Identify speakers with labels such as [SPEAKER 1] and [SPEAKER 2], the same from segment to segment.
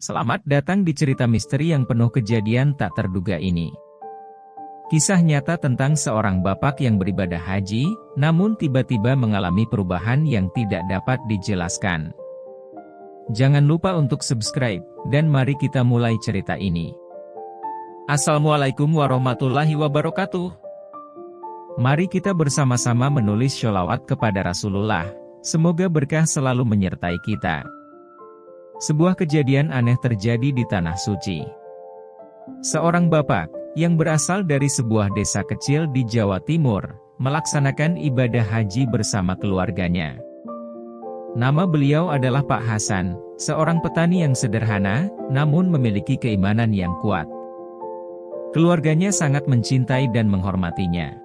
[SPEAKER 1] Selamat datang di cerita misteri yang penuh kejadian tak terduga ini. Kisah nyata tentang seorang bapak yang beribadah haji, namun tiba-tiba mengalami perubahan yang tidak dapat dijelaskan. Jangan lupa untuk subscribe, dan mari kita mulai cerita ini. Assalamualaikum warahmatullahi wabarakatuh. Mari kita bersama-sama menulis sholawat kepada Rasulullah. Semoga berkah selalu menyertai kita. Sebuah kejadian aneh terjadi di Tanah Suci. Seorang bapak, yang berasal dari sebuah desa kecil di Jawa Timur, melaksanakan ibadah haji bersama keluarganya. Nama beliau adalah Pak Hasan, seorang petani yang sederhana, namun memiliki keimanan yang kuat. Keluarganya sangat mencintai dan menghormatinya.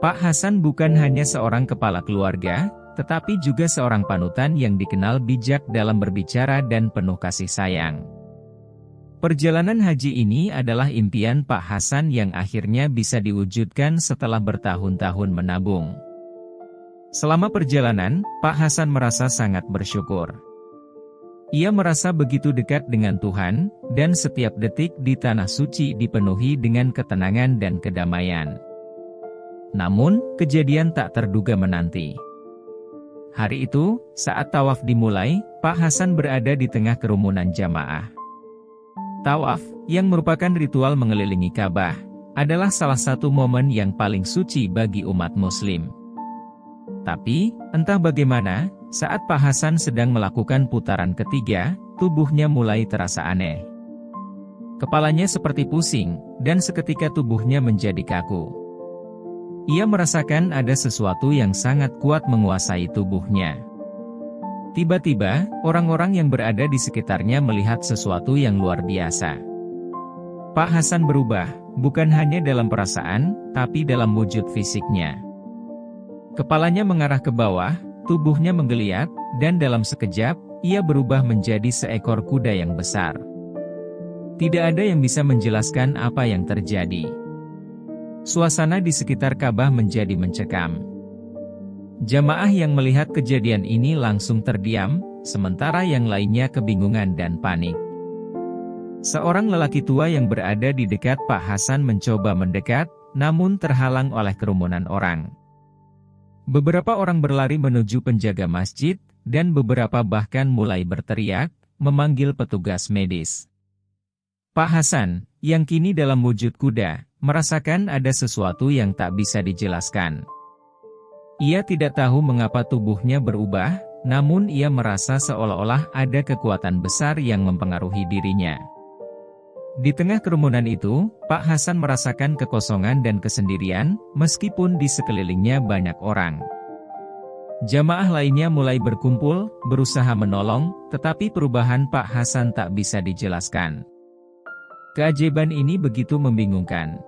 [SPEAKER 1] Pak Hasan bukan hanya seorang kepala keluarga, tetapi juga seorang panutan yang dikenal bijak dalam berbicara dan penuh kasih sayang. Perjalanan haji ini adalah impian Pak Hasan yang akhirnya bisa diwujudkan setelah bertahun-tahun menabung. Selama perjalanan, Pak Hasan merasa sangat bersyukur. Ia merasa begitu dekat dengan Tuhan, dan setiap detik di Tanah Suci dipenuhi dengan ketenangan dan kedamaian. Namun, kejadian tak terduga menanti. Hari itu, saat tawaf dimulai, Pak Hasan berada di tengah kerumunan jamaah. Tawaf, yang merupakan ritual mengelilingi Ka'bah, adalah salah satu momen yang paling suci bagi umat Muslim. Tapi, entah bagaimana, saat Pak Hasan sedang melakukan putaran ketiga, tubuhnya mulai terasa aneh. Kepalanya seperti pusing, dan seketika tubuhnya menjadi kaku. Ia merasakan ada sesuatu yang sangat kuat menguasai tubuhnya. Tiba-tiba, orang-orang yang berada di sekitarnya melihat sesuatu yang luar biasa. Pak Hasan berubah, bukan hanya dalam perasaan, tapi dalam wujud fisiknya. Kepalanya mengarah ke bawah, tubuhnya menggeliat, dan dalam sekejap, ia berubah menjadi seekor kuda yang besar. Tidak ada yang bisa menjelaskan apa yang terjadi. Suasana di sekitar Ka'bah menjadi mencekam. Jamaah yang melihat kejadian ini langsung terdiam, sementara yang lainnya kebingungan dan panik. Seorang lelaki tua yang berada di dekat Pak Hasan mencoba mendekat, namun terhalang oleh kerumunan orang. Beberapa orang berlari menuju penjaga masjid, dan beberapa bahkan mulai berteriak, memanggil petugas medis. Pak Hasan, yang kini dalam wujud kuda, merasakan ada sesuatu yang tak bisa dijelaskan. Ia tidak tahu mengapa tubuhnya berubah, namun ia merasa seolah-olah ada kekuatan besar yang mempengaruhi dirinya. Di tengah kerumunan itu, Pak Hasan merasakan kekosongan dan kesendirian, meskipun di sekelilingnya banyak orang. Jamaah lainnya mulai berkumpul, berusaha menolong, tetapi perubahan Pak Hasan tak bisa dijelaskan. Keajaiban ini begitu membingungkan.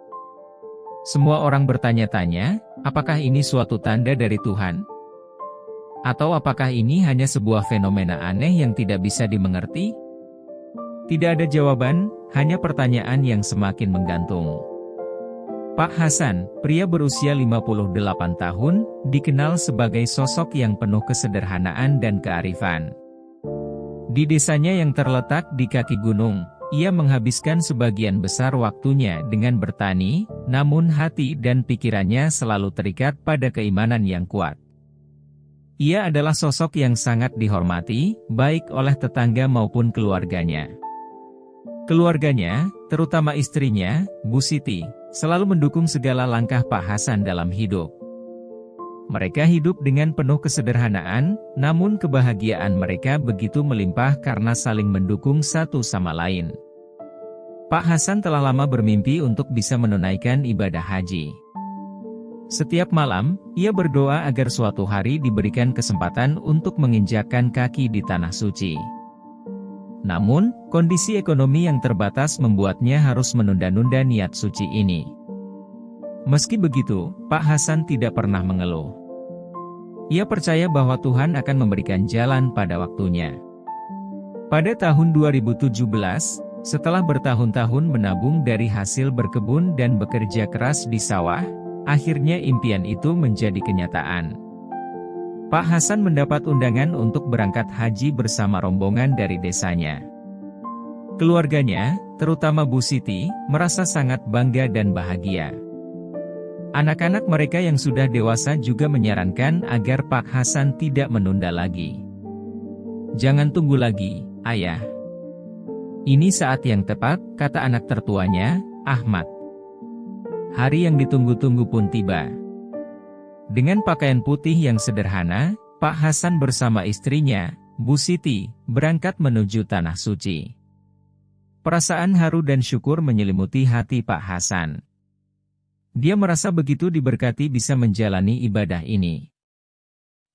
[SPEAKER 1] Semua orang bertanya-tanya, apakah ini suatu tanda dari Tuhan? Atau apakah ini hanya sebuah fenomena aneh yang tidak bisa dimengerti? Tidak ada jawaban, hanya pertanyaan yang semakin menggantung. Pak Hasan, pria berusia 58 tahun, dikenal sebagai sosok yang penuh kesederhanaan dan kearifan. Di desanya yang terletak di kaki gunung, ia menghabiskan sebagian besar waktunya dengan bertani, namun hati dan pikirannya selalu terikat pada keimanan yang kuat. Ia adalah sosok yang sangat dihormati, baik oleh tetangga maupun keluarganya. Keluarganya, terutama istrinya, Bu Siti, selalu mendukung segala langkah Pak Hasan dalam hidup. Mereka hidup dengan penuh kesederhanaan, namun kebahagiaan mereka begitu melimpah karena saling mendukung satu sama lain. Pak Hasan telah lama bermimpi untuk bisa menunaikan ibadah haji. Setiap malam, ia berdoa agar suatu hari diberikan kesempatan untuk menginjakkan kaki di Tanah Suci. Namun, kondisi ekonomi yang terbatas membuatnya harus menunda-nunda niat suci ini. Meski begitu, Pak Hasan tidak pernah mengeluh. Ia percaya bahwa Tuhan akan memberikan jalan pada waktunya. Pada tahun 2017, setelah bertahun-tahun menabung dari hasil berkebun dan bekerja keras di sawah, akhirnya impian itu menjadi kenyataan. Pak Hasan mendapat undangan untuk berangkat haji bersama rombongan dari desanya. Keluarganya, terutama Bu Siti, merasa sangat bangga dan bahagia. Anak-anak mereka yang sudah dewasa juga menyarankan agar Pak Hasan tidak menunda lagi. "Jangan tunggu lagi, Ayah. Ini saat yang tepat," kata anak tertuanya, Ahmad. Hari yang ditunggu-tunggu pun tiba. Dengan pakaian putih yang sederhana, Pak Hasan bersama istrinya, Bu Siti, berangkat menuju Tanah Suci. Perasaan haru dan syukur menyelimuti hati Pak Hasan. Dia merasa begitu diberkati bisa menjalani ibadah ini.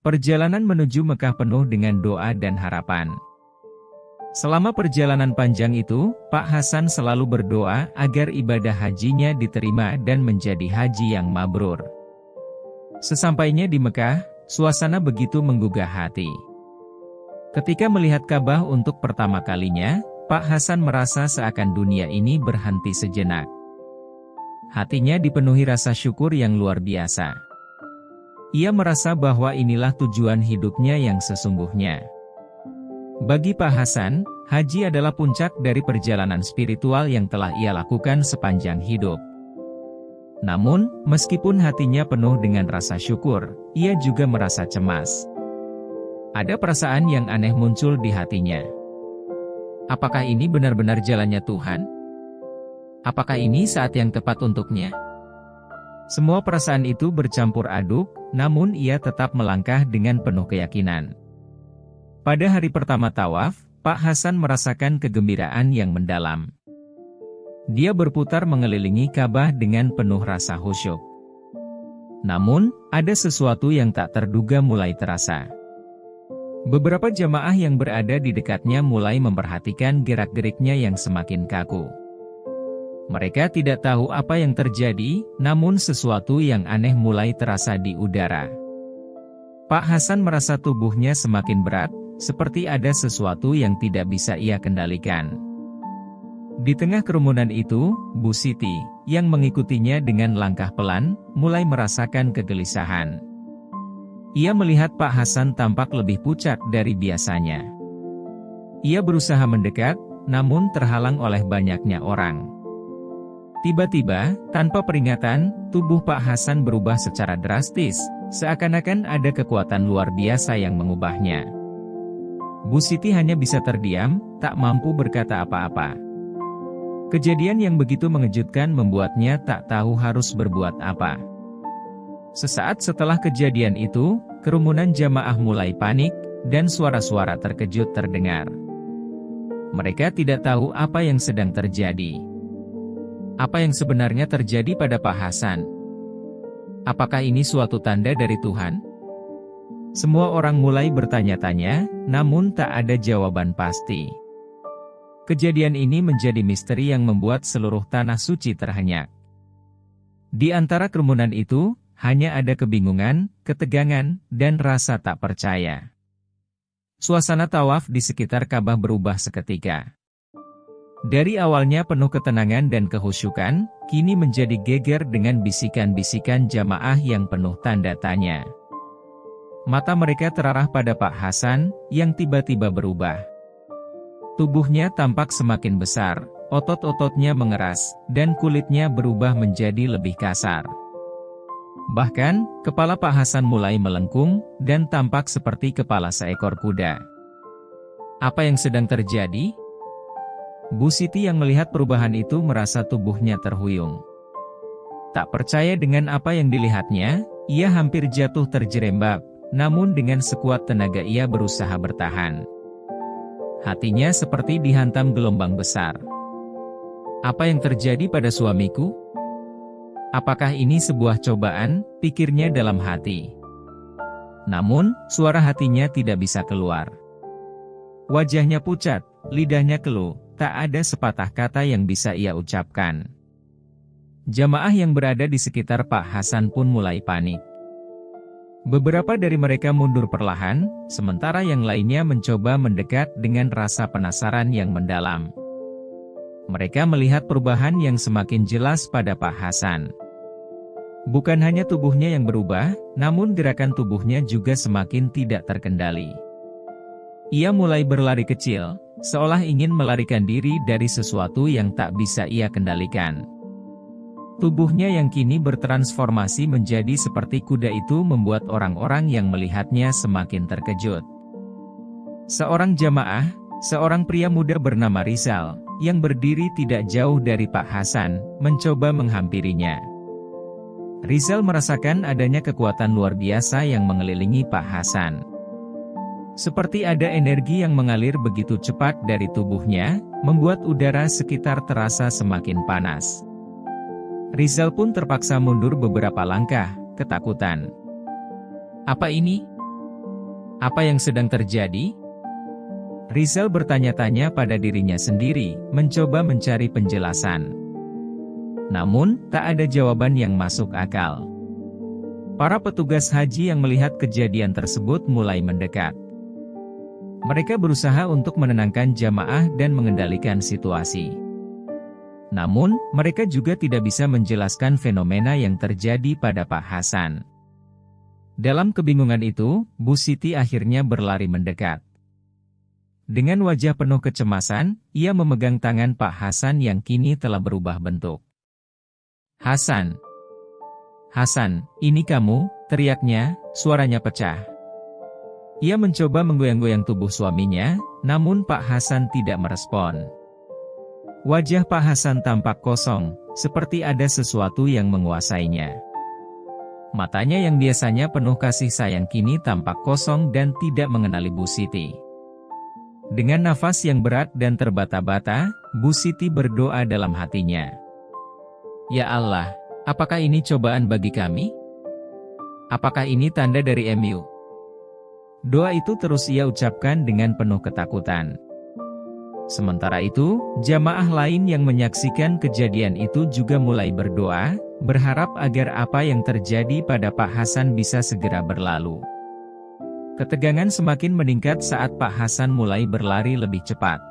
[SPEAKER 1] Perjalanan menuju Mekah penuh dengan doa dan harapan. Selama perjalanan panjang itu, Pak Hasan selalu berdoa agar ibadah hajinya diterima dan menjadi haji yang mabrur. Sesampainya di Mekah, suasana begitu menggugah hati. Ketika melihat Ka'bah untuk pertama kalinya, Pak Hasan merasa seakan dunia ini berhenti sejenak. Hatinya dipenuhi rasa syukur yang luar biasa. Ia merasa bahwa inilah tujuan hidupnya yang sesungguhnya. Bagi Pak Hasan, haji adalah puncak dari perjalanan spiritual yang telah ia lakukan sepanjang hidup. Namun, meskipun hatinya penuh dengan rasa syukur, ia juga merasa cemas. Ada perasaan yang aneh muncul di hatinya. Apakah ini benar-benar jalannya Tuhan? Apakah ini saat yang tepat untuknya? Semua perasaan itu bercampur aduk, namun ia tetap melangkah dengan penuh keyakinan. Pada hari pertama tawaf, Pak Hasan merasakan kegembiraan yang mendalam. Dia berputar mengelilingi Ka'bah dengan penuh rasa khusyuk. Namun, ada sesuatu yang tak terduga mulai terasa. Beberapa jamaah yang berada di dekatnya mulai memperhatikan gerak-geriknya yang semakin kaku. Mereka tidak tahu apa yang terjadi, namun sesuatu yang aneh mulai terasa di udara. Pak Hasan merasa tubuhnya semakin berat, seperti ada sesuatu yang tidak bisa ia kendalikan. Di tengah kerumunan itu, Bu Siti, yang mengikutinya dengan langkah pelan, mulai merasakan kegelisahan. Ia melihat Pak Hasan tampak lebih pucat dari biasanya. Ia berusaha mendekat, namun terhalang oleh banyaknya orang. Tiba-tiba, tanpa peringatan, tubuh Pak Hasan berubah secara drastis, seakan-akan ada kekuatan luar biasa yang mengubahnya. Bu Siti hanya bisa terdiam, tak mampu berkata apa-apa. Kejadian yang begitu mengejutkan membuatnya tak tahu harus berbuat apa. Sesaat setelah kejadian itu, kerumunan jamaah mulai panik, dan suara-suara terkejut terdengar. Mereka tidak tahu apa yang sedang terjadi. Apa yang sebenarnya terjadi pada Pak Hasan? Apakah ini suatu tanda dari Tuhan? Semua orang mulai bertanya-tanya, namun tak ada jawaban pasti. Kejadian ini menjadi misteri yang membuat seluruh Tanah Suci terhenyak. Di antara kerumunan itu, hanya ada kebingungan, ketegangan, dan rasa tak percaya. Suasana tawaf di sekitar Ka'bah berubah seketika. Dari awalnya penuh ketenangan dan kehusyukan, kini menjadi geger dengan bisikan-bisikan jamaah yang penuh tanda tanya. Mata mereka terarah pada Pak Hasan, yang tiba-tiba berubah. Tubuhnya tampak semakin besar, otot-ototnya mengeras, dan kulitnya berubah menjadi lebih kasar. Bahkan, kepala Pak Hasan mulai melengkung, dan tampak seperti kepala seekor kuda. Apa yang sedang terjadi? Bu Siti yang melihat perubahan itu merasa tubuhnya terhuyung. Tak percaya dengan apa yang dilihatnya, ia hampir jatuh terjerembab, namun dengan sekuat tenaga ia berusaha bertahan. Hatinya seperti dihantam gelombang besar. Apa yang terjadi pada suamiku? Apakah ini sebuah cobaan, pikirnya dalam hati. Namun, suara hatinya tidak bisa keluar. Wajahnya pucat, lidahnya keluh. Tak ada sepatah kata yang bisa ia ucapkan. Jamaah yang berada di sekitar Pak Hasan pun mulai panik. Beberapa dari mereka mundur perlahan, sementara yang lainnya mencoba mendekat dengan rasa penasaran yang mendalam. Mereka melihat perubahan yang semakin jelas pada Pak Hasan. Bukan hanya tubuhnya yang berubah, namun gerakan tubuhnya juga semakin tidak terkendali. Ia mulai berlari kecil, seolah ingin melarikan diri dari sesuatu yang tak bisa ia kendalikan. Tubuhnya yang kini bertransformasi menjadi seperti kuda itu membuat orang-orang yang melihatnya semakin terkejut. Seorang jamaah, seorang pria muda bernama Rizal, yang berdiri tidak jauh dari Pak Hasan, mencoba menghampirinya. Rizal merasakan adanya kekuatan luar biasa yang mengelilingi Pak Hasan. Seperti ada energi yang mengalir begitu cepat dari tubuhnya, membuat udara sekitar terasa semakin panas. Rizal pun terpaksa mundur beberapa langkah, ketakutan. Apa ini? Apa yang sedang terjadi? Rizal bertanya-tanya pada dirinya sendiri, mencoba mencari penjelasan. Namun, tak ada jawaban yang masuk akal. Para petugas haji yang melihat kejadian tersebut mulai mendekat. Mereka berusaha untuk menenangkan jamaah dan mengendalikan situasi. Namun, mereka juga tidak bisa menjelaskan fenomena yang terjadi pada Pak Hasan. Dalam kebingungan itu, Bu Siti akhirnya berlari mendekat. Dengan wajah penuh kecemasan, ia memegang tangan Pak Hasan yang kini telah berubah bentuk. "Hasan! Hasan, ini kamu?" teriaknya, suaranya pecah. Ia mencoba menggoyang-goyang tubuh suaminya, namun Pak Hasan tidak merespon. Wajah Pak Hasan tampak kosong, seperti ada sesuatu yang menguasainya. Matanya yang biasanya penuh kasih sayang kini tampak kosong dan tidak mengenali Bu Siti. Dengan nafas yang berat dan terbata-bata, Bu Siti berdoa dalam hatinya. "Ya Allah, apakah ini cobaan bagi kami? Apakah ini tanda dari MU?" Doa itu terus ia ucapkan dengan penuh ketakutan. Sementara itu, jamaah lain yang menyaksikan kejadian itu juga mulai berdoa, berharap agar apa yang terjadi pada Pak Hasan bisa segera berlalu. Ketegangan semakin meningkat saat Pak Hasan mulai berlari lebih cepat.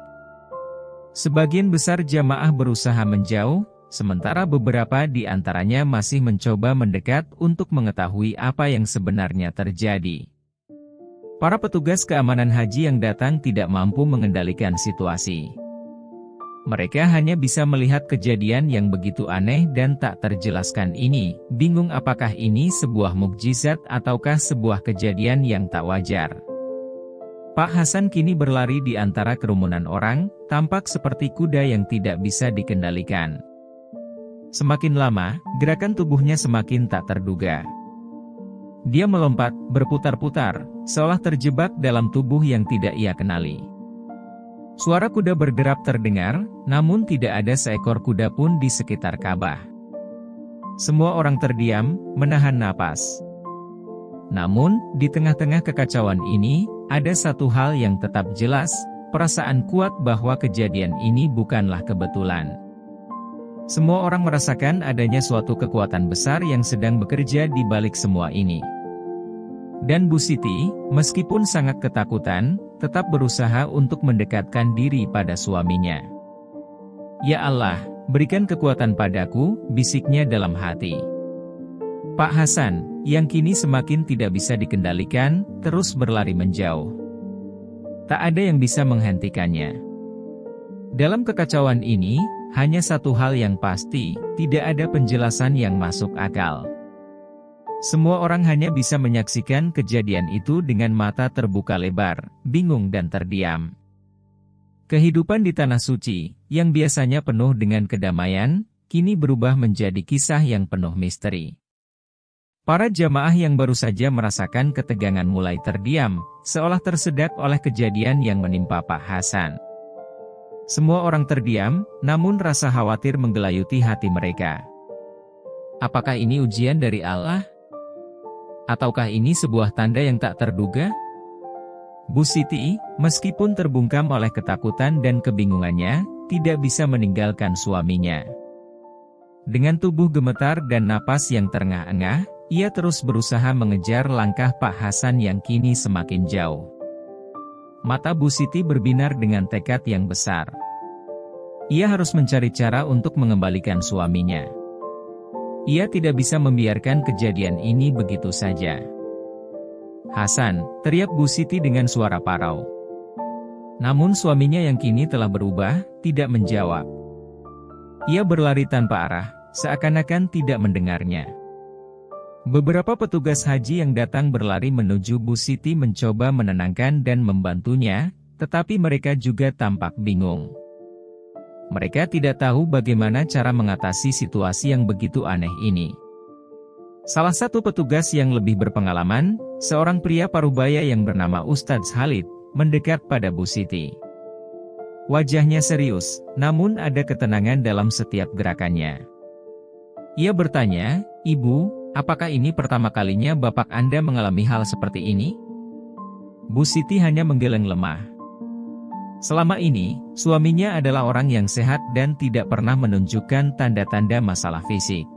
[SPEAKER 1] Sebagian besar jamaah berusaha menjauh, sementara beberapa di antaranya masih mencoba mendekat untuk mengetahui apa yang sebenarnya terjadi. Para petugas keamanan haji yang datang tidak mampu mengendalikan situasi. Mereka hanya bisa melihat kejadian yang begitu aneh dan tak terjelaskan ini, bingung apakah ini sebuah mukjizat ataukah sebuah kejadian yang tak wajar. Pak Hasan kini berlari di antara kerumunan orang, tampak seperti kuda yang tidak bisa dikendalikan. Semakin lama, gerakan tubuhnya semakin tak terduga. Dia melompat, berputar-putar, seolah terjebak dalam tubuh yang tidak ia kenali. Suara kuda berderap terdengar, namun tidak ada seekor kuda pun di sekitar Ka'bah. Semua orang terdiam, menahan napas. Namun, di tengah-tengah kekacauan ini, ada satu hal yang tetap jelas, perasaan kuat bahwa kejadian ini bukanlah kebetulan. Semua orang merasakan adanya suatu kekuatan besar yang sedang bekerja di balik semua ini. Dan Bu Siti, meskipun sangat ketakutan, tetap berusaha untuk mendekatkan diri pada suaminya. "Ya Allah, berikan kekuatan padaku," bisiknya dalam hati. Pak Hasan, yang kini semakin tidak bisa dikendalikan, terus berlari menjauh. Tak ada yang bisa menghentikannya. Dalam kekacauan ini, hanya satu hal yang pasti, tidak ada penjelasan yang masuk akal. Semua orang hanya bisa menyaksikan kejadian itu dengan mata terbuka lebar, bingung dan terdiam. Kehidupan di Tanah Suci, yang biasanya penuh dengan kedamaian, kini berubah menjadi kisah yang penuh misteri. Para jamaah yang baru saja merasakan ketegangan mulai terdiam, seolah tersedak oleh kejadian yang menimpa Pak Hasan. Semua orang terdiam, namun rasa khawatir menggelayuti hati mereka. Apakah ini ujian dari Allah? Ataukah ini sebuah tanda yang tak terduga? Bu Siti, meskipun terbungkam oleh ketakutan dan kebingungannya, tidak bisa meninggalkan suaminya. Dengan tubuh gemetar dan napas yang terengah-engah, ia terus berusaha mengejar langkah Pak Hasan yang kini semakin jauh. Mata Bu Siti berbinar dengan tekad yang besar. Ia harus mencari cara untuk mengembalikan suaminya. Ia tidak bisa membiarkan kejadian ini begitu saja. "Hasan," teriak Bu Siti dengan suara parau. Namun suaminya yang kini telah berubah, tidak menjawab. Ia berlari tanpa arah, seakan-akan tidak mendengarnya. Beberapa petugas haji yang datang berlari menuju Bu Siti mencoba menenangkan dan membantunya, tetapi mereka juga tampak bingung. Mereka tidak tahu bagaimana cara mengatasi situasi yang begitu aneh ini. Salah satu petugas yang lebih berpengalaman, seorang pria parubaya yang bernama Ustadz Khalid, mendekat pada Bu Siti. Wajahnya serius, namun ada ketenangan dalam setiap gerakannya. Ia bertanya, "Ibu, apakah ini pertama kalinya bapak Anda mengalami hal seperti ini?" Bu Siti hanya menggeleng lemah. Selama ini, suaminya adalah orang yang sehat dan tidak pernah menunjukkan tanda-tanda masalah fisik.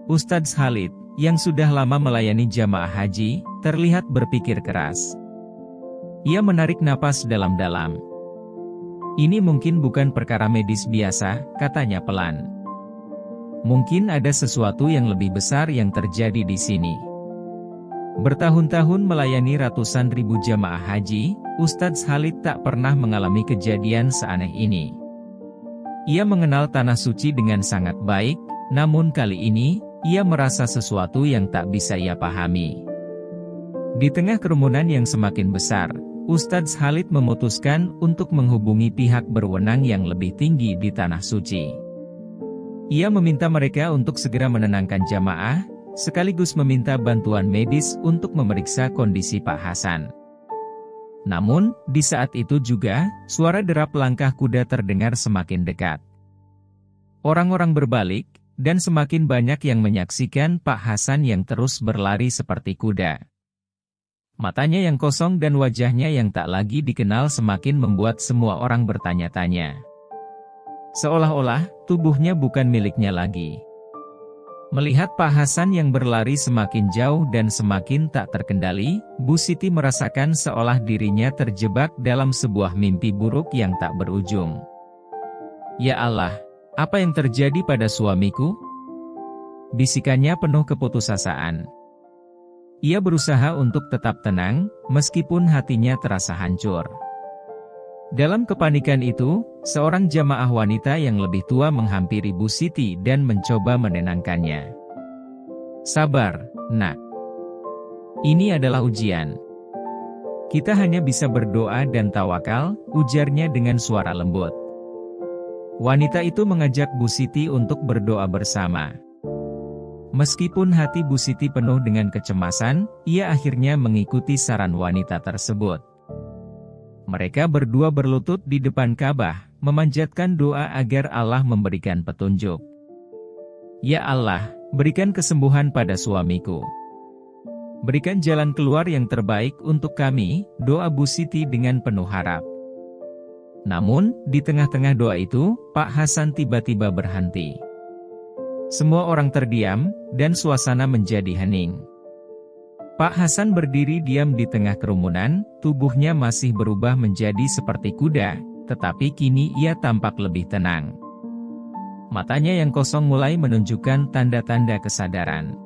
[SPEAKER 1] Ustadz Khalid, yang sudah lama melayani jamaah haji, terlihat berpikir keras. Ia menarik napas dalam-dalam. "Ini mungkin bukan perkara medis biasa," katanya pelan. "Mungkin ada sesuatu yang lebih besar yang terjadi di sini." Bertahun-tahun melayani ratusan ribu jamaah haji, Ustadz Khalid tak pernah mengalami kejadian seaneh ini. Ia mengenal tanah suci dengan sangat baik, namun kali ini, ia merasa sesuatu yang tak bisa ia pahami. Di tengah kerumunan yang semakin besar, Ustadz Khalid memutuskan untuk menghubungi pihak berwenang yang lebih tinggi di tanah suci. Ia meminta mereka untuk segera menenangkan jamaah, sekaligus meminta bantuan medis untuk memeriksa kondisi Pak Hasan. Namun, di saat itu juga, suara derap langkah kuda terdengar semakin dekat. Orang-orang berbalik, dan semakin banyak yang menyaksikan Pak Hasan yang terus berlari seperti kuda. Matanya yang kosong dan wajahnya yang tak lagi dikenal semakin membuat semua orang bertanya-tanya. Seolah-olah, tubuhnya bukan miliknya lagi. Melihat Pak Hasan yang berlari semakin jauh dan semakin tak terkendali, Bu Siti merasakan seolah dirinya terjebak dalam sebuah mimpi buruk yang tak berujung. "Ya Allah, apa yang terjadi pada suamiku?" Bisikannya penuh keputusasaan. Ia berusaha untuk tetap tenang, meskipun hatinya terasa hancur. Dalam kepanikan itu, seorang jamaah wanita yang lebih tua menghampiri Bu Siti dan mencoba menenangkannya. "Sabar, Nak. Ini adalah ujian. Kita hanya bisa berdoa dan tawakal," ujarnya dengan suara lembut. Wanita itu mengajak Bu Siti untuk berdoa bersama. Meskipun hati Bu Siti penuh dengan kecemasan, ia akhirnya mengikuti saran wanita tersebut. Mereka berdua berlutut di depan Ka'bah, memanjatkan doa agar Allah memberikan petunjuk. "Ya Allah, berikan kesembuhan pada suamiku. Berikan jalan keluar yang terbaik untuk kami," doa Bu Siti dengan penuh harap. Namun, di tengah-tengah doa itu, Pak Hasan tiba-tiba berhenti. Semua orang terdiam, dan suasana menjadi hening. Pak Hasan berdiri diam di tengah kerumunan, tubuhnya masih berubah menjadi seperti kuda, tetapi kini ia tampak lebih tenang. Matanya yang kosong mulai menunjukkan tanda-tanda kesadaran.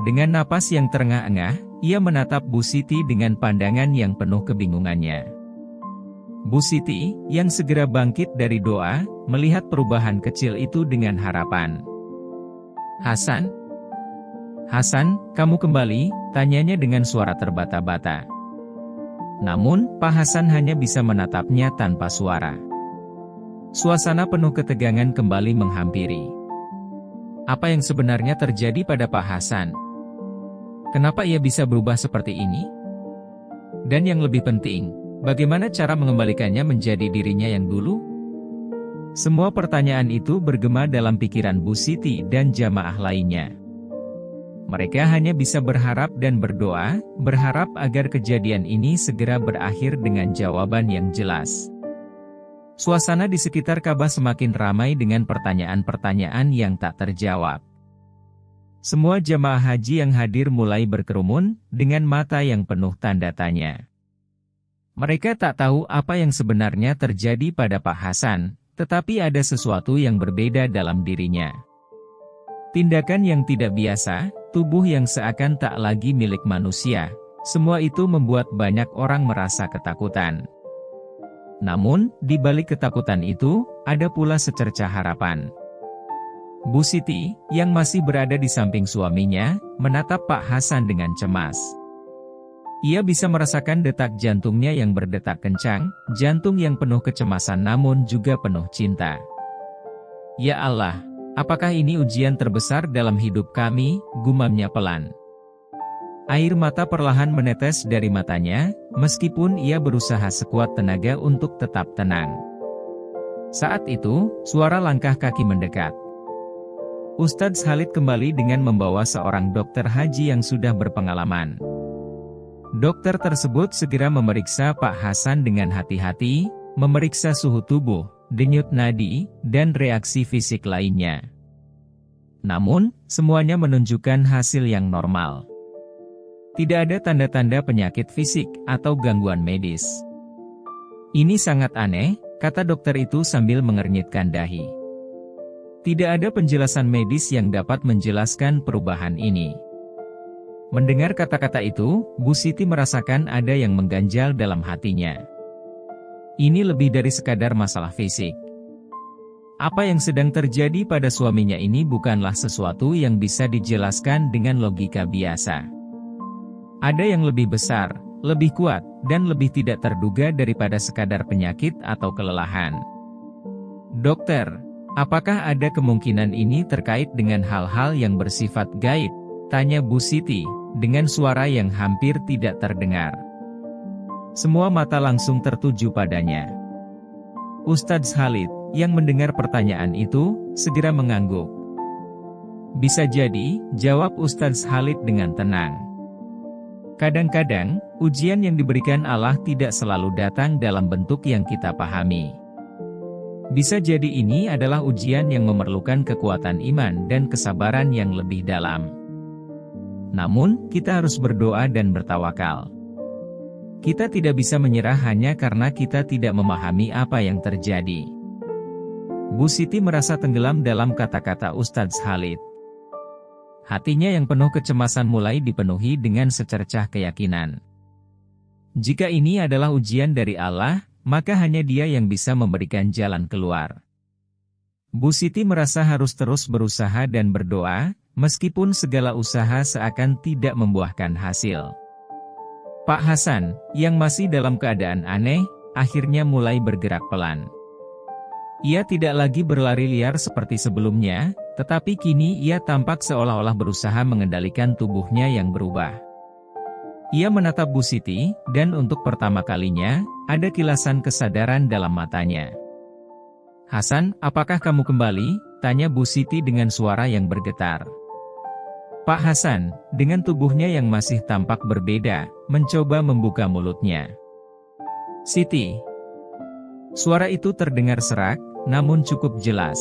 [SPEAKER 1] Dengan napas yang terengah-engah, ia menatap Bu Siti dengan pandangan yang penuh kebingungannya. Bu Siti, yang segera bangkit dari doa, melihat perubahan kecil itu dengan harapan. "Hasan? Hasan, kamu kembali?" tanyanya dengan suara terbata-bata. Namun, Pak Hasan hanya bisa menatapnya tanpa suara. Suasana penuh ketegangan kembali menghampiri. Apa yang sebenarnya terjadi pada Pak Hasan? Kenapa ia bisa berubah seperti ini? Dan yang lebih penting, bagaimana cara mengembalikannya menjadi dirinya yang dulu? Semua pertanyaan itu bergema dalam pikiran Bu Siti dan jamaah lainnya. Mereka hanya bisa berharap dan berdoa, berharap agar kejadian ini segera berakhir dengan jawaban yang jelas. Suasana di sekitar Ka'bah semakin ramai dengan pertanyaan-pertanyaan yang tak terjawab. Semua jamaah haji yang hadir mulai berkerumun, dengan mata yang penuh tanda tanya. Mereka tak tahu apa yang sebenarnya terjadi pada Pak Hasan, tetapi ada sesuatu yang berbeda dalam dirinya. Tindakan yang tidak biasa, tubuh yang seakan tak lagi milik manusia, semua itu membuat banyak orang merasa ketakutan. Namun, di balik ketakutan itu, ada pula secercah harapan. Bu Siti, yang masih berada di samping suaminya, menatap Pak Hasan dengan cemas. Ia bisa merasakan detak jantungnya yang berdetak kencang, jantung yang penuh kecemasan namun juga penuh cinta. Ya Allah, apakah ini ujian terbesar dalam hidup kami, gumamnya pelan. Air mata perlahan menetes dari matanya, meskipun ia berusaha sekuat tenaga untuk tetap tenang. Saat itu, suara langkah kaki mendekat. Ustadz Khalid kembali dengan membawa seorang dokter haji yang sudah berpengalaman. Dokter tersebut segera memeriksa Pak Hasan dengan hati-hati, memeriksa suhu tubuh, denyut nadi, dan reaksi fisik lainnya. Namun, semuanya menunjukkan hasil yang normal. Tidak ada tanda-tanda penyakit fisik atau gangguan medis. Ini sangat aneh, kata dokter itu sambil mengernyitkan dahi. Tidak ada penjelasan medis yang dapat menjelaskan perubahan ini. Mendengar kata-kata itu, Bu Siti merasakan ada yang mengganjal dalam hatinya. Ini lebih dari sekadar masalah fisik. Apa yang sedang terjadi pada suaminya ini bukanlah sesuatu yang bisa dijelaskan dengan logika biasa. Ada yang lebih besar, lebih kuat, dan lebih tidak terduga daripada sekadar penyakit atau kelelahan. Dokter, apakah ada kemungkinan ini terkait dengan hal-hal yang bersifat gaib? Tanya Bu Siti, dengan suara yang hampir tidak terdengar. Semua mata langsung tertuju padanya. Ustadz Khalid, yang mendengar pertanyaan itu, segera mengangguk. Bisa jadi, jawab Ustadz Khalid dengan tenang. Kadang-kadang, ujian yang diberikan Allah tidak selalu datang dalam bentuk yang kita pahami. Bisa jadi ini adalah ujian yang memerlukan kekuatan iman dan kesabaran yang lebih dalam. Namun, kita harus berdoa dan bertawakal. Kita tidak bisa menyerah hanya karena kita tidak memahami apa yang terjadi. Bu Siti merasa tenggelam dalam kata-kata Ustadz Khalid. Hatinya yang penuh kecemasan mulai dipenuhi dengan secercah keyakinan. Jika ini adalah ujian dari Allah, maka hanya Dia yang bisa memberikan jalan keluar. Bu Siti merasa harus terus berusaha dan berdoa, meskipun segala usaha seakan tidak membuahkan hasil. Pak Hasan, yang masih dalam keadaan aneh, akhirnya mulai bergerak pelan. Ia tidak lagi berlari liar seperti sebelumnya, tetapi kini ia tampak seolah-olah berusaha mengendalikan tubuhnya yang berubah. Ia menatap Bu Siti, dan untuk pertama kalinya, ada kilasan kesadaran dalam matanya. Hasan, apakah kamu kembali? Tanya Bu Siti dengan suara yang bergetar. Pak Hasan, dengan tubuhnya yang masih tampak berbeda, mencoba membuka mulutnya. Siti. Suara itu terdengar serak, namun cukup jelas.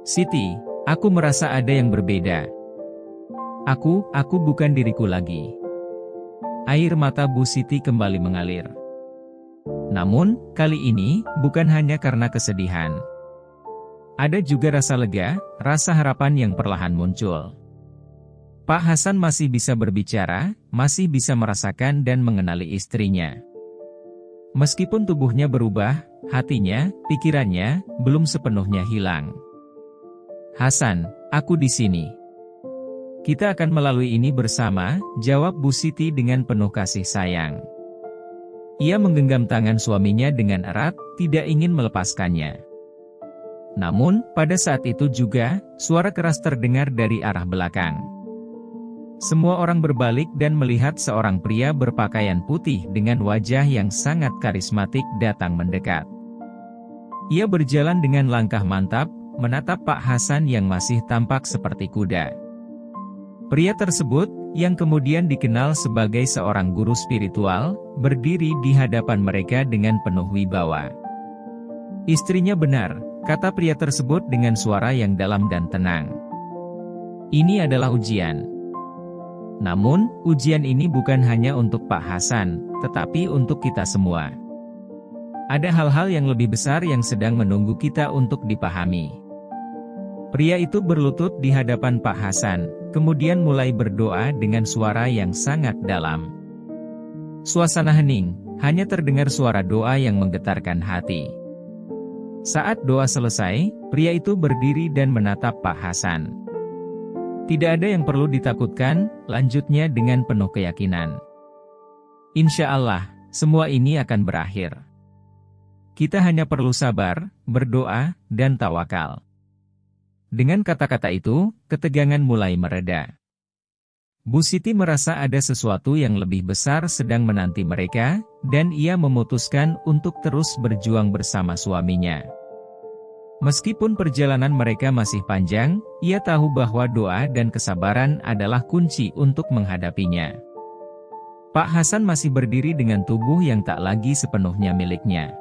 [SPEAKER 1] Siti, aku merasa ada yang berbeda. Aku bukan diriku lagi. Air mata Bu Siti kembali mengalir. Namun, kali ini, bukan hanya karena kesedihan. Ada juga rasa lega, rasa harapan yang perlahan muncul. Pak Hasan masih bisa berbicara, masih bisa merasakan dan mengenali istrinya. Meskipun tubuhnya berubah, hatinya, pikirannya, belum sepenuhnya hilang. Hasan, aku di sini. Kita akan melalui ini bersama, jawab Bu Siti dengan penuh kasih sayang. Ia menggenggam tangan suaminya dengan erat, tidak ingin melepaskannya. Namun, pada saat itu juga, suara keras terdengar dari arah belakang. Semua orang berbalik dan melihat seorang pria berpakaian putih dengan wajah yang sangat karismatik datang mendekat. Ia berjalan dengan langkah mantap, menatap Pak Hasan yang masih tampak seperti kuda. Pria tersebut, yang kemudian dikenal sebagai seorang guru spiritual, berdiri di hadapan mereka dengan penuh wibawa. Istrinya benar, kata pria tersebut dengan suara yang dalam dan tenang. Ini adalah ujian. Namun, ujian ini bukan hanya untuk Pak Hasan, tetapi untuk kita semua. Ada hal-hal yang lebih besar yang sedang menunggu kita untuk dipahami. Pria itu berlutut di hadapan Pak Hasan, kemudian mulai berdoa dengan suara yang sangat dalam. Suasana hening, hanya terdengar suara doa yang menggetarkan hati. Saat doa selesai, pria itu berdiri dan menatap Pak Hasan. Tidak ada yang perlu ditakutkan, lanjutnya dengan penuh keyakinan. Insya Allah, semua ini akan berakhir. Kita hanya perlu sabar, berdoa, dan tawakal. Dengan kata-kata itu, ketegangan mulai mereda. Bu Siti merasa ada sesuatu yang lebih besar sedang menanti mereka, dan ia memutuskan untuk terus berjuang bersama suaminya. Meskipun perjalanan mereka masih panjang, ia tahu bahwa doa dan kesabaran adalah kunci untuk menghadapinya. Pak Hasan masih berdiri dengan tubuh yang tak lagi sepenuhnya miliknya.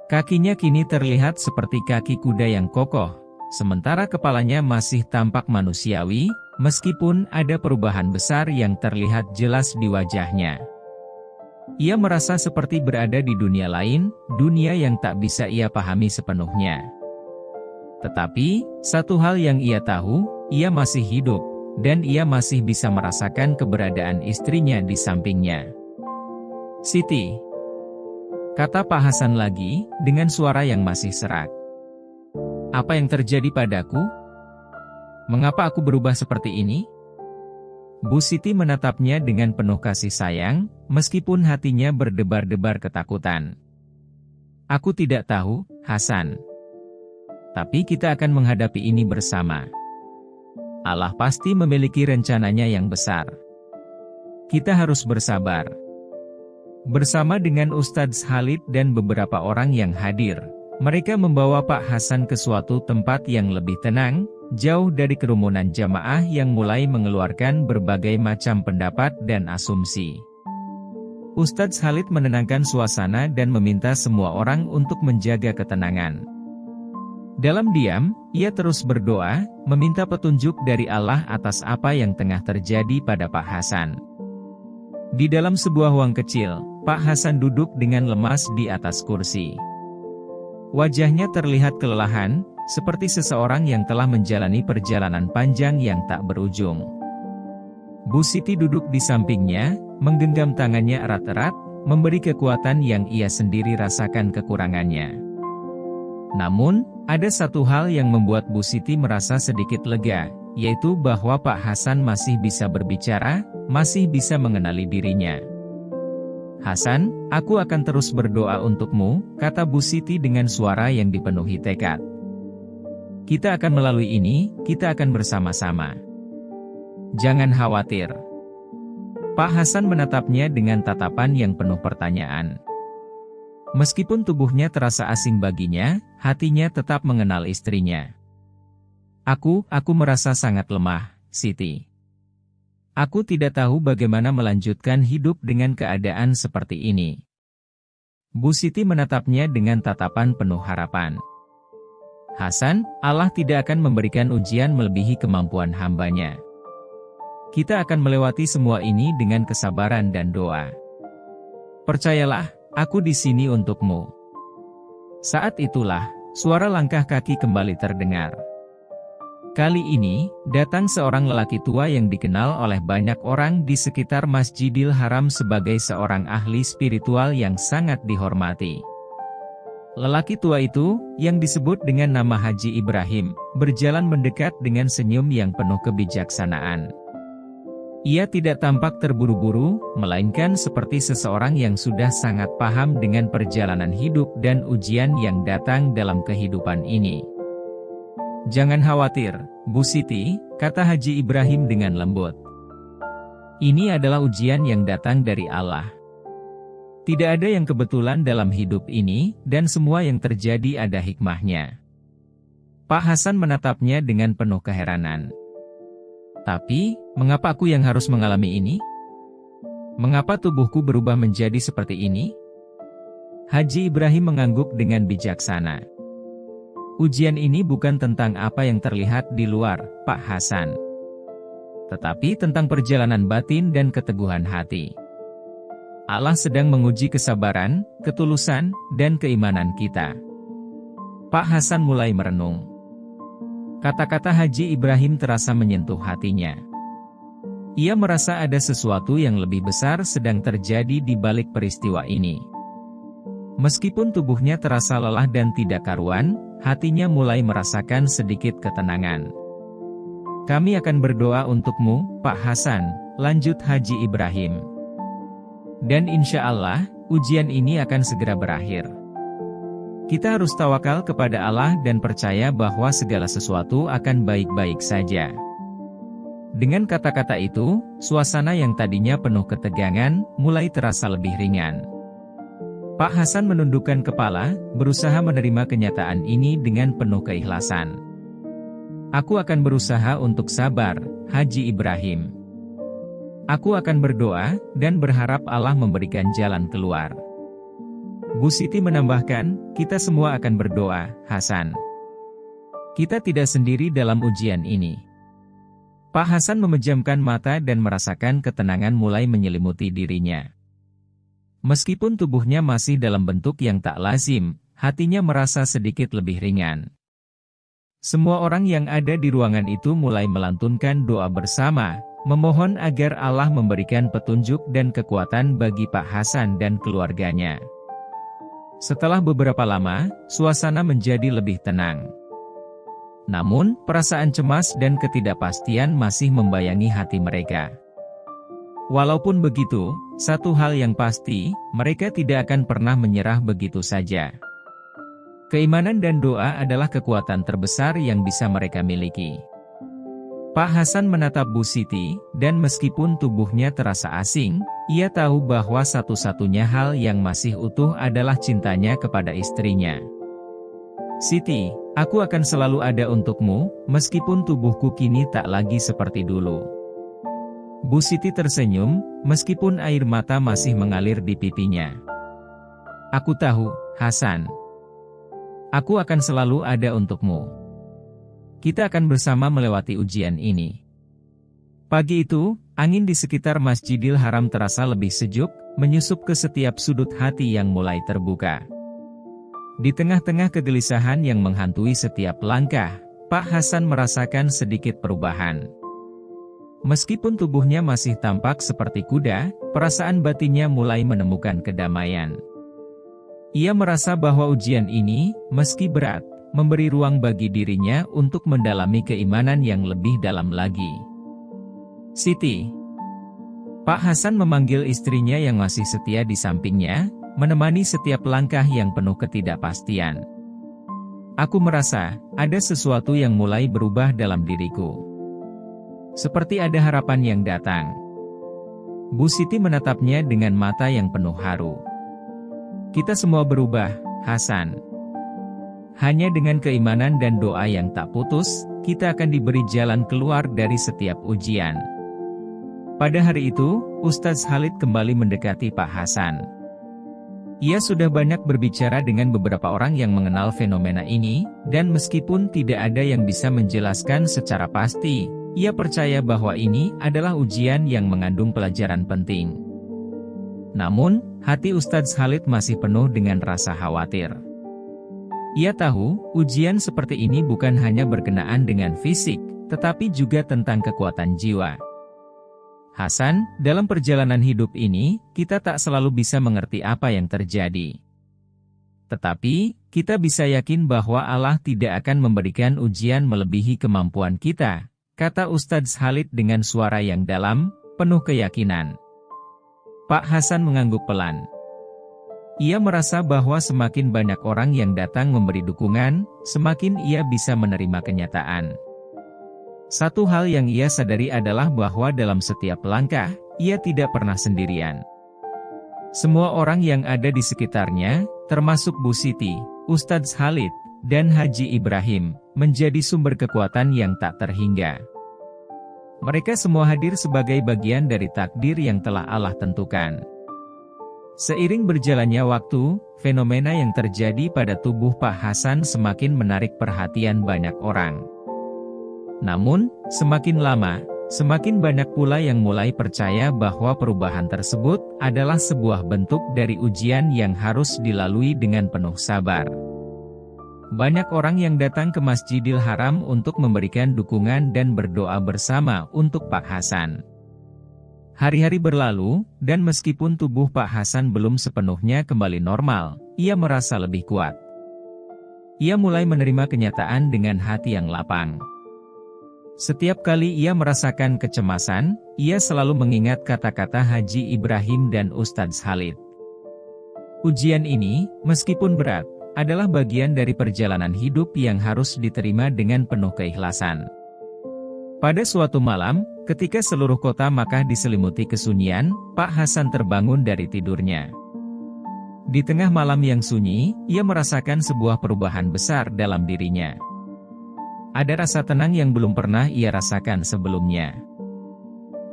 [SPEAKER 1] Kakinya kini terlihat seperti kaki kuda yang kokoh, sementara kepalanya masih tampak manusiawi, meskipun ada perubahan besar yang terlihat jelas di wajahnya. Ia merasa seperti berada di dunia lain, dunia yang tak bisa ia pahami sepenuhnya. Tetapi, satu hal yang ia tahu, ia masih hidup, dan ia masih bisa merasakan keberadaan istrinya di sampingnya. "Siti," kata Pak Hasan lagi, dengan suara yang masih serak. "Apa yang terjadi padaku? Mengapa aku berubah seperti ini?" Bu Siti menatapnya dengan penuh kasih sayang, meskipun hatinya berdebar-debar ketakutan. "Aku tidak tahu, Hasan. Tapi kita akan menghadapi ini bersama. Allah pasti memiliki rencananya yang besar. Kita harus bersabar." Bersama dengan Ustadz Khalid dan beberapa orang yang hadir, mereka membawa Pak Hasan ke suatu tempat yang lebih tenang, jauh dari kerumunan jamaah yang mulai mengeluarkan berbagai macam pendapat dan asumsi. Ustadz Khalid menenangkan suasana dan meminta semua orang untuk menjaga ketenangan. Dalam diam, ia terus berdoa, meminta petunjuk dari Allah atas apa yang tengah terjadi pada Pak Hasan. Di dalam sebuah ruang kecil, Pak Hasan duduk dengan lemas di atas kursi. Wajahnya terlihat kelelahan, seperti seseorang yang telah menjalani perjalanan panjang yang tak berujung. Bu Siti duduk di sampingnya, menggenggam tangannya erat-erat, memberi kekuatan yang ia sendiri rasakan kekurangannya. Namun, ada satu hal yang membuat Bu Siti merasa sedikit lega, yaitu bahwa Pak Hasan masih bisa berbicara, masih bisa mengenali dirinya. "Hasan, aku akan terus berdoa untukmu," kata Bu Siti dengan suara yang dipenuhi tekad. "Kita akan melalui ini, kita akan bersama-sama. Jangan khawatir." Pak Hasan menatapnya dengan tatapan yang penuh pertanyaan. Meskipun tubuhnya terasa asing baginya, hatinya tetap mengenal istrinya. Aku merasa sangat lemah, Siti. Aku tidak tahu bagaimana melanjutkan hidup dengan keadaan seperti ini." Bu Siti menatapnya dengan tatapan penuh harapan. "Hasan, Allah tidak akan memberikan ujian melebihi kemampuan hambanya. Kita akan melewati semua ini dengan kesabaran dan doa. Percayalah, aku di sini untukmu." Saat itulah, suara langkah kaki kembali terdengar. Kali ini, datang seorang lelaki tua yang dikenal oleh banyak orang di sekitar Masjidil Haram sebagai seorang ahli spiritual yang sangat dihormati. Lelaki tua itu, yang disebut dengan nama Haji Ibrahim, berjalan mendekat dengan senyum yang penuh kebijaksanaan. Ia tidak tampak terburu-buru, melainkan seperti seseorang yang sudah sangat paham dengan perjalanan hidup dan ujian yang datang dalam kehidupan ini. "Jangan khawatir, Bu Siti," kata Haji Ibrahim dengan lembut. "Ini adalah ujian yang datang dari Allah. Tidak ada yang kebetulan dalam hidup ini, dan semua yang terjadi ada hikmahnya." Pak Hasan menatapnya dengan penuh keheranan. "Tapi, mengapa aku yang harus mengalami ini? Mengapa tubuhku berubah menjadi seperti ini?" Haji Ibrahim mengangguk dengan bijaksana. "Ujian ini bukan tentang apa yang terlihat di luar, Pak Hasan. Tetapi tentang perjalanan batin dan keteguhan hati. Allah sedang menguji kesabaran, ketulusan, dan keimanan kita." Pak Hasan mulai merenung. Kata-kata Haji Ibrahim terasa menyentuh hatinya. Ia merasa ada sesuatu yang lebih besar sedang terjadi di balik peristiwa ini. Meskipun tubuhnya terasa lelah dan tidak karuan, hatinya mulai merasakan sedikit ketenangan. Kami akan berdoa untukmu, Pak Hasan, lanjut Haji Ibrahim. Dan insya Allah, ujian ini akan segera berakhir. Kita harus tawakal kepada Allah dan percaya bahwa segala sesuatu akan baik-baik saja. Dengan kata-kata itu, suasana yang tadinya penuh ketegangan, mulai terasa lebih ringan. Pak Hasan menundukkan kepala, berusaha menerima kenyataan ini dengan penuh keikhlasan. Aku akan berusaha untuk sabar, Haji Ibrahim. Aku akan berdoa, dan berharap Allah memberikan jalan keluar. Bu Siti menambahkan, kita semua akan berdoa, Hasan. Kita tidak sendiri dalam ujian ini. Pak Hasan memejamkan mata dan merasakan ketenangan mulai menyelimuti dirinya. Meskipun tubuhnya masih dalam bentuk yang tak lazim, hatinya merasa sedikit lebih ringan. Semua orang yang ada di ruangan itu mulai melantunkan doa bersama, memohon agar Allah memberikan petunjuk dan kekuatan bagi Pak Hasan dan keluarganya. Setelah beberapa lama, suasana menjadi lebih tenang. Namun, perasaan cemas dan ketidakpastian masih membayangi hati mereka. Walaupun begitu, satu hal yang pasti, mereka tidak akan pernah menyerah begitu saja. Keimanan dan doa adalah kekuatan terbesar yang bisa mereka miliki. Pak Hasan menatap Bu Siti, dan meskipun tubuhnya terasa asing, ia tahu bahwa satu-satunya hal yang masih utuh adalah cintanya kepada istrinya. Siti, aku akan selalu ada untukmu, meskipun tubuhku kini tak lagi seperti dulu. Bu Siti tersenyum, meskipun air mata masih mengalir di pipinya. Aku tahu, Hasan. Aku akan selalu ada untukmu. Kita akan bersama melewati ujian ini. Pagi itu, angin di sekitar Masjidil Haram terasa lebih sejuk, menyusup ke setiap sudut hati yang mulai terbuka. Di tengah-tengah kegelisahan yang menghantui setiap langkah, Pak Hasan merasakan sedikit perubahan. Meskipun tubuhnya masih tampak seperti kuda, perasaan batinnya mulai menemukan kedamaian. Ia merasa bahwa ujian ini, meski berat, memberi ruang bagi dirinya untuk mendalami keimanan yang lebih dalam lagi. Siti. Pak Hasan memanggil istrinya yang masih setia di sampingnya, menemani setiap langkah yang penuh ketidakpastian. Aku merasa, ada sesuatu yang mulai berubah dalam diriku. Seperti ada harapan yang datang. Bu Siti menatapnya dengan mata yang penuh haru. Kita semua berubah, Hasan. Hanya dengan keimanan dan doa yang tak putus, kita akan diberi jalan keluar dari setiap ujian. Pada hari itu, Ustadz Khalid kembali mendekati Pak Hasan. Ia sudah banyak berbicara dengan beberapa orang yang mengenal fenomena ini, dan meskipun tidak ada yang bisa menjelaskan secara pasti, ia percaya bahwa ini adalah ujian yang mengandung pelajaran penting. Namun, hati Ustadz Khalid masih penuh dengan rasa khawatir. Ia tahu, ujian seperti ini bukan hanya berkenaan dengan fisik, tetapi juga tentang kekuatan jiwa. Hasan, dalam perjalanan hidup ini, kita tak selalu bisa mengerti apa yang terjadi. Tetapi, kita bisa yakin bahwa Allah tidak akan memberikan ujian melebihi kemampuan kita, kata Ustadz Khalid dengan suara yang dalam, penuh keyakinan. Pak Hasan mengangguk pelan. Ia merasa bahwa semakin banyak orang yang datang memberi dukungan, semakin ia bisa menerima kenyataan. Satu hal yang ia sadari adalah bahwa dalam setiap langkah, ia tidak pernah sendirian. Semua orang yang ada di sekitarnya, termasuk Bu Siti, Ustadz Khalid, dan Haji Ibrahim, menjadi sumber kekuatan yang tak terhingga. Mereka semua hadir sebagai bagian dari takdir yang telah Allah tentukan. Seiring berjalannya waktu, fenomena yang terjadi pada tubuh Pak Hasan semakin menarik perhatian banyak orang. Namun, semakin lama, semakin banyak pula yang mulai percaya bahwa perubahan tersebut adalah sebuah bentuk dari ujian yang harus dilalui dengan penuh sabar. Banyak orang yang datang ke Masjidil Haram untuk memberikan dukungan dan berdoa bersama untuk Pak Hasan. Hari-hari berlalu, dan meskipun tubuh Pak Hasan belum sepenuhnya kembali normal, ia merasa lebih kuat. Ia mulai menerima kenyataan dengan hati yang lapang. Setiap kali ia merasakan kecemasan, ia selalu mengingat kata-kata Haji Ibrahim dan Ustadz Khalid. Ujian ini, meskipun berat, adalah bagian dari perjalanan hidup yang harus diterima dengan penuh keikhlasan. Pada suatu malam, ketika seluruh kota Makkah diselimuti kesunyian, Pak Hasan terbangun dari tidurnya. Di tengah malam yang sunyi, ia merasakan sebuah perubahan besar dalam dirinya. Ada rasa tenang yang belum pernah ia rasakan sebelumnya.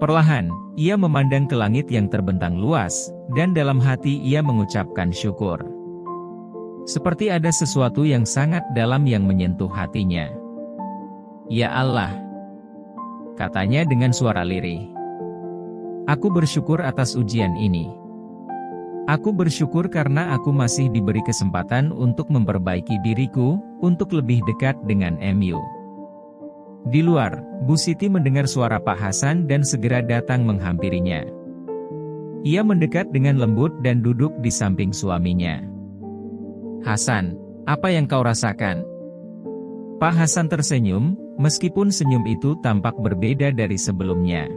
[SPEAKER 1] Perlahan, ia memandang ke langit yang terbentang luas, dan dalam hati ia mengucapkan syukur. Seperti ada sesuatu yang sangat dalam yang menyentuh hatinya. "Ya Allah," katanya dengan suara lirih. "Aku bersyukur atas ujian ini. Aku bersyukur karena aku masih diberi kesempatan untuk memperbaiki diriku, untuk lebih dekat dengan MU." Di luar, Bu Siti mendengar suara Pak Hasan dan segera datang menghampirinya. Ia mendekat dengan lembut dan duduk di samping suaminya. "Hasan, apa yang kau rasakan?" Pak Hasan tersenyum, meskipun senyum itu tampak berbeda dari sebelumnya.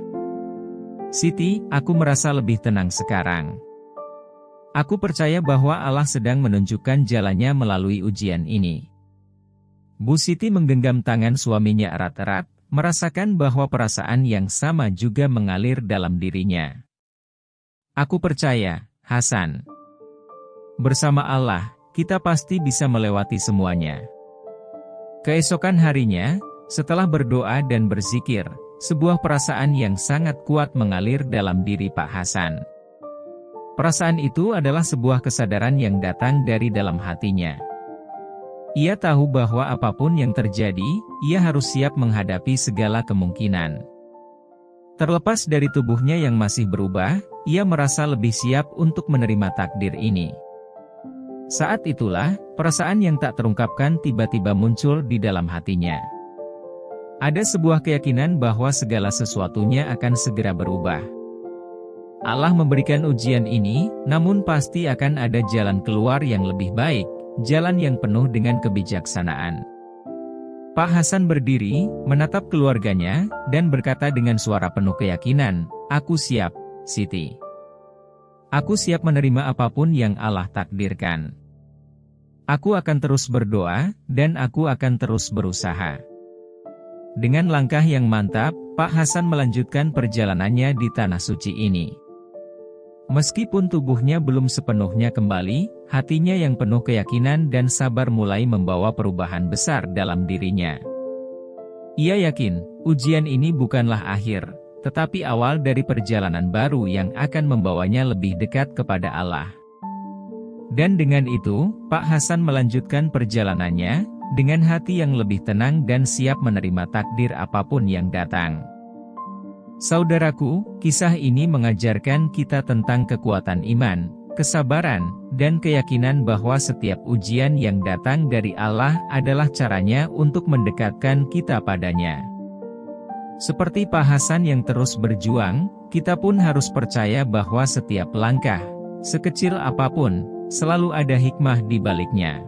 [SPEAKER 1] "Siti, aku merasa lebih tenang sekarang. Aku percaya bahwa Allah sedang menunjukkan jalannya melalui ujian ini." Bu Siti menggenggam tangan suaminya erat-erat, merasakan bahwa perasaan yang sama juga mengalir dalam dirinya. "Aku percaya, Hasan. Bersama Allah, kita pasti bisa melewati semuanya." Keesokan harinya, setelah berdoa dan berzikir, sebuah perasaan yang sangat kuat mengalir dalam diri Pak Hasan. Perasaan itu adalah sebuah kesadaran yang datang dari dalam hatinya. Ia tahu bahwa apapun yang terjadi, ia harus siap menghadapi segala kemungkinan. Terlepas dari tubuhnya yang masih berubah, ia merasa lebih siap untuk menerima takdir ini. Saat itulah, perasaan yang tak terungkapkan tiba-tiba muncul di dalam hatinya. Ada sebuah keyakinan bahwa segala sesuatunya akan segera berubah. Allah memberikan ujian ini, namun pasti akan ada jalan keluar yang lebih baik. Jalan yang penuh dengan kebijaksanaan. Pak Hasan berdiri, menatap keluarganya, dan berkata dengan suara penuh keyakinan, "Aku siap, Siti. Aku siap menerima apapun yang Allah takdirkan. Aku akan terus berdoa, dan aku akan terus berusaha." Dengan langkah yang mantap, Pak Hasan melanjutkan perjalanannya di Tanah Suci ini. Meskipun tubuhnya belum sepenuhnya kembali, hatinya yang penuh keyakinan dan sabar mulai membawa perubahan besar dalam dirinya. Ia yakin, ujian ini bukanlah akhir, tetapi awal dari perjalanan baru yang akan membawanya lebih dekat kepada Allah. Dan dengan itu, Pak Hasan melanjutkan perjalanannya, dengan hati yang lebih tenang dan siap menerima takdir apapun yang datang. Saudaraku, kisah ini mengajarkan kita tentang kekuatan iman, kesabaran, dan keyakinan bahwa setiap ujian yang datang dari Allah adalah caranya untuk mendekatkan kita padanya. Seperti Pak Hasan yang terus berjuang, kita pun harus percaya bahwa setiap langkah, sekecil apapun, selalu ada hikmah di baliknya.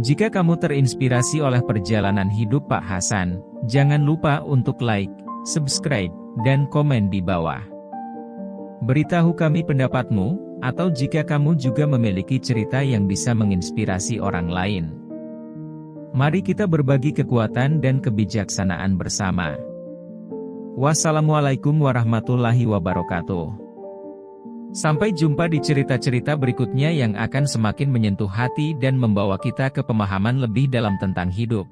[SPEAKER 1] Jika kamu terinspirasi oleh perjalanan hidup Pak Hasan, jangan lupa untuk like, subscribe, dan komen di bawah. Beritahu kami pendapatmu, atau jika kamu juga memiliki cerita yang bisa menginspirasi orang lain. Mari kita berbagi kekuatan dan kebijaksanaan bersama. Wassalamualaikum warahmatullahi wabarakatuh. Sampai jumpa di cerita-cerita berikutnya yang akan semakin menyentuh hati dan membawa kita ke pemahaman lebih dalam tentang hidup.